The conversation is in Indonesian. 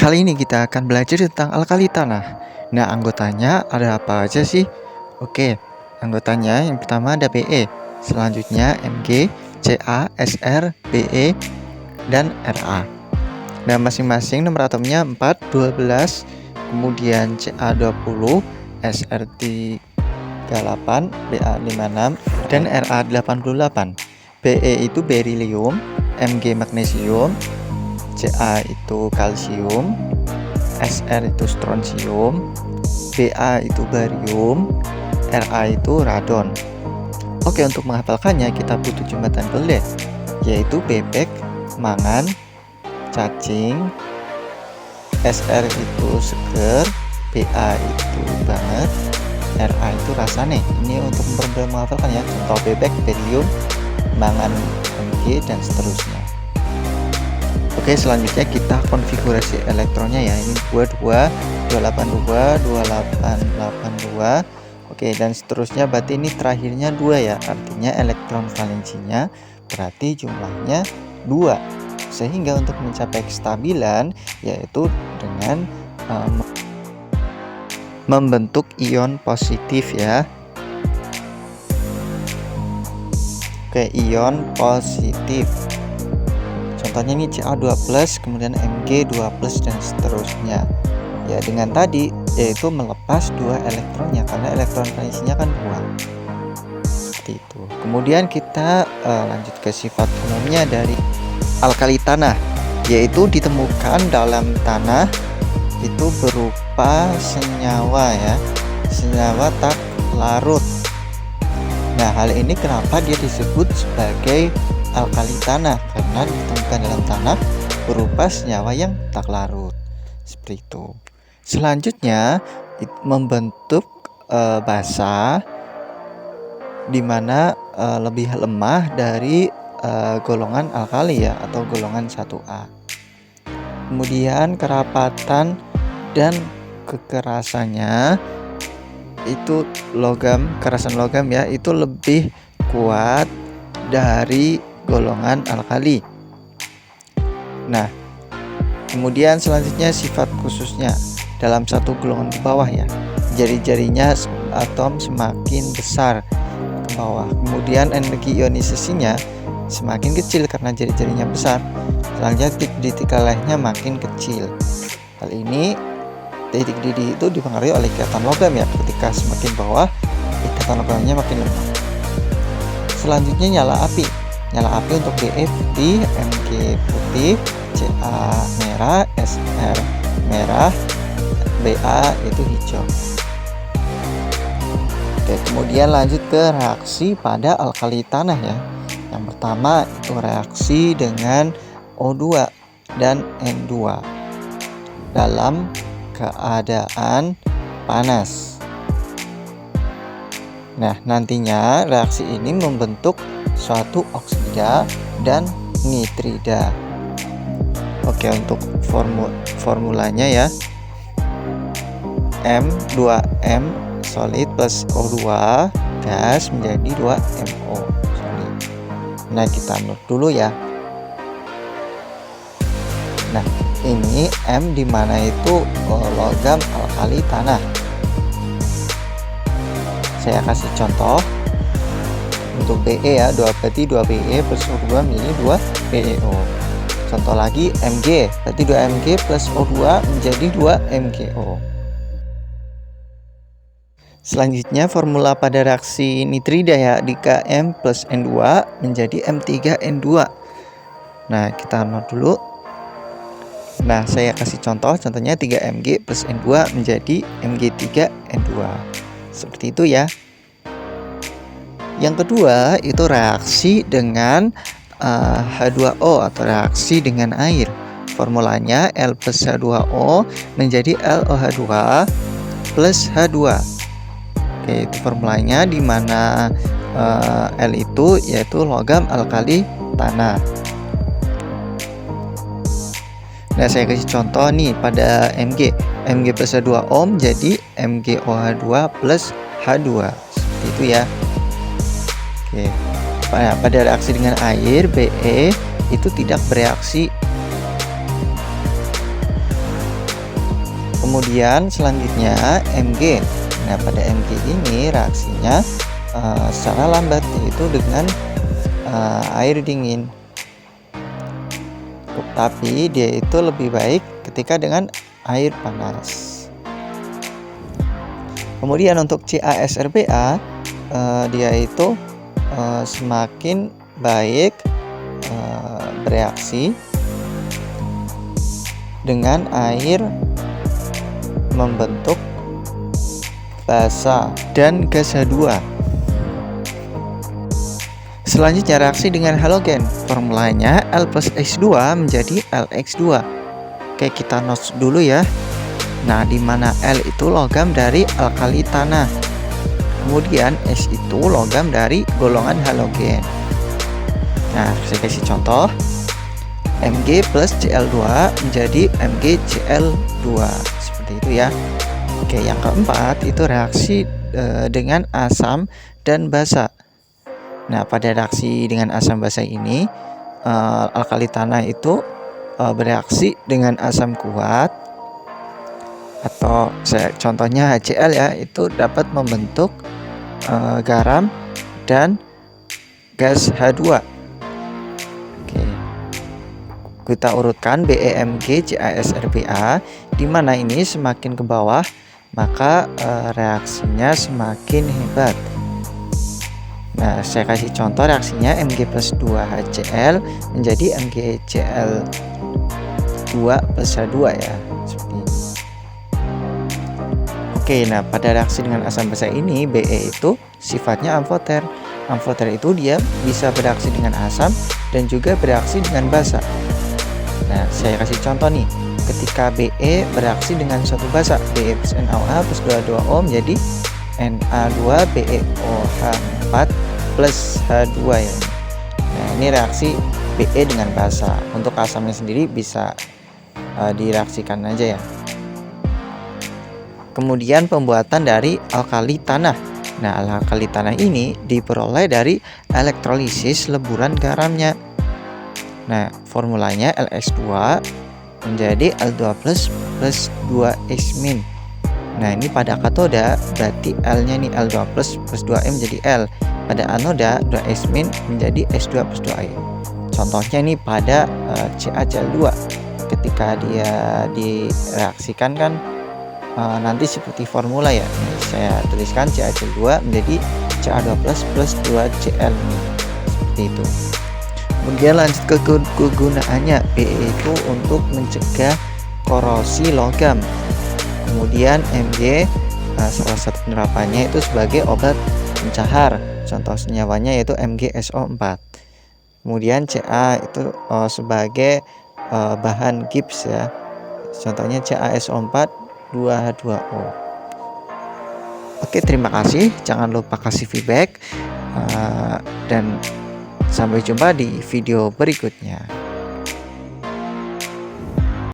Kali ini kita akan belajar tentang alkali tanah. Nah, anggotanya ada apa aja sih? Oke, anggotanya yang pertama ada Be, selanjutnya Mg, Ca, Sr, Be, dan Ra. Nah, masing-masing nomor atomnya 4, 12, kemudian Ca 20, Sr 38, Ba 56, dan Ra 88. Be itu berilium, Mg magnesium, Ca itu kalsium, Sr itu strontium, Ba itu barium, Ra itu radon. Oke, untuk menghafalkannya kita butuh jembatan kelet, yaitu bebek, mangan, cacing, Sr itu seger, Ba itu banget, Ra itu rasane. Ini untuk mempermudah menghafalkan ya, contoh bebek, berilium, mangan, Mg, dan seterusnya. Oke, selanjutnya kita konfigurasi elektronnya ya. Ini 22, 282, 2882. Oke, dan seterusnya, berarti ini terakhirnya 2 ya. Artinya elektron valensinya berarti jumlahnya 2. Sehingga untuk mencapai kestabilan yaitu dengan membentuk ion positif ya. Oke, ion positif. Contohnya ini Ca2+, kemudian Mg2+, dan seterusnya. Ya, dengan tadi yaitu melepas 2 elektronnya karena elektron valensinya kan 2. Seperti itu. Kemudian kita lanjut ke sifat umumnya dari alkali tanah, yaitu ditemukan dalam tanah itu berupa senyawa ya, senyawa tak larut. Nah, hal ini kenapa dia disebut sebagai alkali tanah, karena ditemukan dalam tanah berupa senyawa yang tak larut. Seperti itu. Selanjutnya membentuk basa di mana lebih lemah dari golongan alkali ya, atau golongan 1A. Kemudian kerapatan dan kekerasannya itu kerasan logam ya, itu lebih kuat dari golongan alkali. Nah, kemudian selanjutnya sifat khususnya dalam satu golongan ke bawah ya, jari-jarinya atom semakin besar ke bawah. Kemudian energi ionisasinya semakin kecil karena jari-jarinya besar. Selanjutnya titik lelehnya makin kecil. Hal ini titik didih itu dipengaruhi oleh ikatan logam ya. Ketika semakin bawah, ikatan logamnya makin lemah. Selanjutnya nyala api. Nyala api untuk Be putih, Mg putih, Ca merah, Sr merah, Ba itu hijau. Oke, kemudian lanjut ke reaksi pada alkali tanah ya. Yang pertama itu reaksi dengan O2 dan N2 dalam keadaan panas. Nah, nantinya reaksi ini membentuk suatu oksida dan nitrida. Oke, untuk formulanya ya, M2M solid plus O2 gas menjadi 2MO solid. Nah, kita note dulu ya. Nah, ini M dimana itu logam alkali tanah. Saya kasih contoh untuk Be ya, berarti 2Be plus O2 menjadi 2BeO. Contoh lagi Mg, berarti 2Mg plus O2 menjadi 2MgO. Selanjutnya formula pada reaksi nitrida ya, jika M plus N2 menjadi M3N2. Nah, kita note dulu. Nah, saya kasih contohnya 3Mg plus N2 menjadi Mg3N2. Seperti itu ya. Yang kedua itu reaksi dengan H2O atau reaksi dengan air. Formulanya L plus H2O menjadi LOH2 plus H2. Oke, itu formulanya di mana L itu yaitu logam alkali tanah. Nah, saya kasih contoh nih pada Mg plus H2O menjadi MgOH2 plus H2. Seperti itu ya. Oke. Pada reaksi dengan air, Be itu tidak bereaksi Kemudian selanjutnya Mg. Nah, pada Mg ini reaksinya secara lambat, yaitu dengan air dingin. Tapi dia itu lebih baik ketika dengan air panas. Kemudian untuk CaSrBa, dia itu semakin baik bereaksi dengan air membentuk basa dan gas H2. Selanjutnya reaksi dengan halogen, formulanya L plus X2 menjadi LX2. Oke, kita notes dulu ya. Nah, di mana L itu logam dari alkali tanah, kemudian S itu logam dari golongan halogen. Nah, saya kasih contoh. Mg plus Cl2 menjadi MgCl2, seperti itu ya. Oke, yang keempat itu reaksi dengan asam dan basa. Nah, pada reaksi dengan asam basa ini, alkali tanah itu bereaksi dengan asam kuat, atau contohnya HCl ya, itu dapat membentuk garam dan gas H2. Oke, kita urutkan BeMg CaSrBa, di mana ini semakin ke bawah maka reaksinya semakin hebat. Nah, saya kasih contoh reaksinya Mg plus 2HCl menjadi MgCl2 plus H2 ya, seperti ini. Oke, nah pada reaksi dengan asam basa ini, Be itu sifatnya amfoter. Amfoter itu dia bisa bereaksi dengan asam dan juga bereaksi dengan basa. Nah, saya kasih contoh nih. Ketika Be bereaksi dengan suatu basa, Be plus NaOH plus 22O menjadi Na2BeOH4 plus H2 ya. Nah, ini reaksi Be dengan basa. Untuk asamnya sendiri bisa direaksikan aja ya. Kemudian pembuatan dari alkali tanah. Nah, alkali tanah ini diperoleh dari elektrolisis leburan garamnya. Nah, formulanya LS2 menjadi L2 plus 2X-. Nah, ini pada katoda berarti L-nya nih L2 plus 2M jadi L. Pada anoda 2X- menjadi S2 plus 2A. Contohnya nih pada CaCl2. Ketika dia direaksikan kan nanti seperti formula ya. Ini saya tuliskan CaCl2 menjadi Ca2 plus 2Cl nih. Seperti itu. Kemudian lanjut ke kegunaannya. Be itu untuk mencegah korosi logam. Kemudian Mg salah satu penerapannya itu sebagai obat pencahar. Contoh senyawanya yaitu MgSO4. Kemudian Ca itu sebagai bahan gips ya. Contohnya CaSO4 2H2O. Oke, terima kasih. Jangan lupa kasih feedback dan sampai jumpa di video berikutnya.